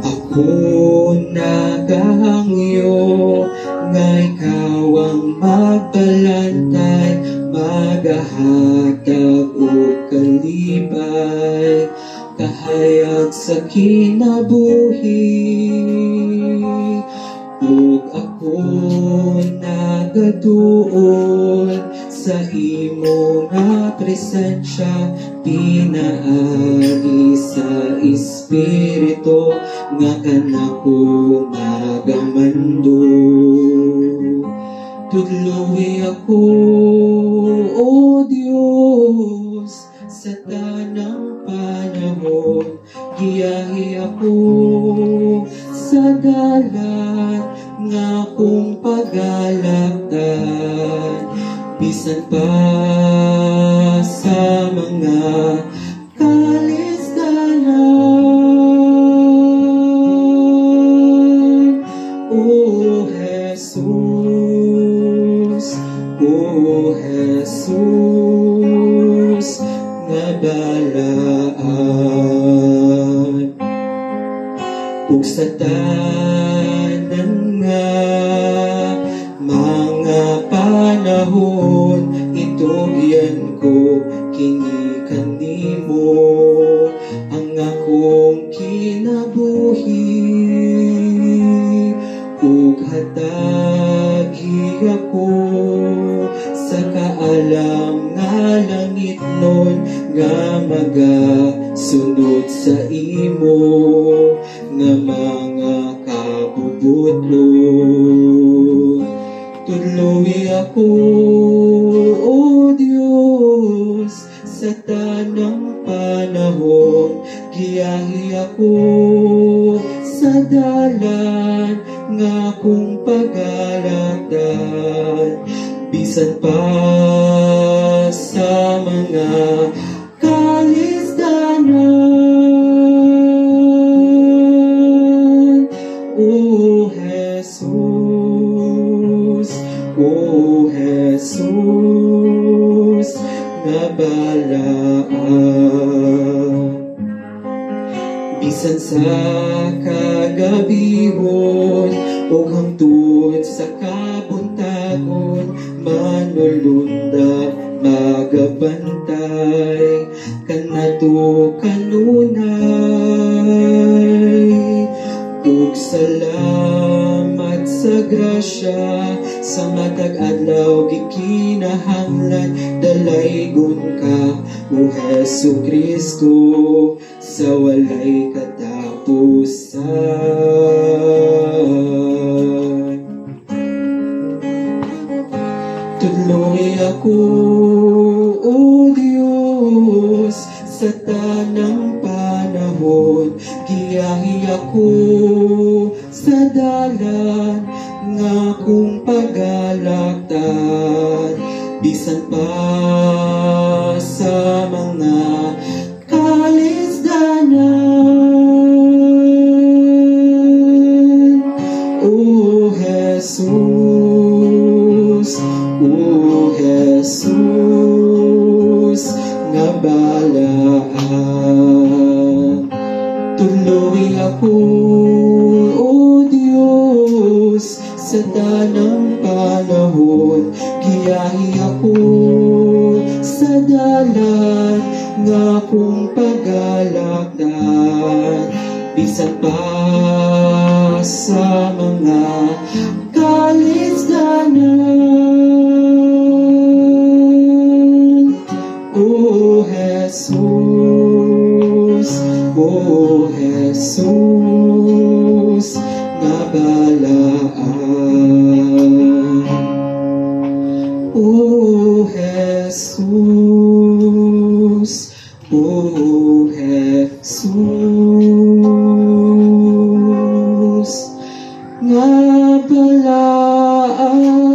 Ako nagahangyo, nga ikaw ang magbalantay, magahatag o kalibay, kahayag sa kinabuhi. Ug ako nagaduol sa imo nga presensya, pinaagi sa Espiritu nga kanako nagamando. Tudloy ako, O Diyos, sa tanang panahon, giyahi ako sa dalan nga kung pagalaktan, bisan pa sa mga kalisdanan. O Jesus, O Jesus, nga balaan ug sa tanan nga mga panahon, itugyan ko kini kanimo ang akong kinabuhi. Ug hatagi ako sa kaalam nga langit nun, nga magasunod sa imo nga mga kabubutlon. Tudloy ako, O Diyos, sa tanang panahon, giyahi ako sa dalan nga kung pagalakdan, bisan pa sa mga kalisdanan. O Jesus, O Jesus, nga balaan bisan sa kagabihon o hangtod sa kabuntagon, manulunda magabantay kanato kanunay. Ug salamat sa grasya, sa matag adlaw gikinahanglan, dalaygon ka o Hesu Kristo sa walay katapusan. Tudloy ako, O Diyos, sa tanang panahon, giyahi ako sa dalan nga kung pagalaktan, bisan pa sa mga kalisdanan. O Jesus, O Jesus, nga balaan. Tuloy ako, O Diyos, sa tanang panahon, giyahi ako sa dalan nga kung pagalakdan, bisan pa sa mga kalisdanan. O Jesus, O Jesus, nga balaan. O Jesus, O Jesus, nga balaan.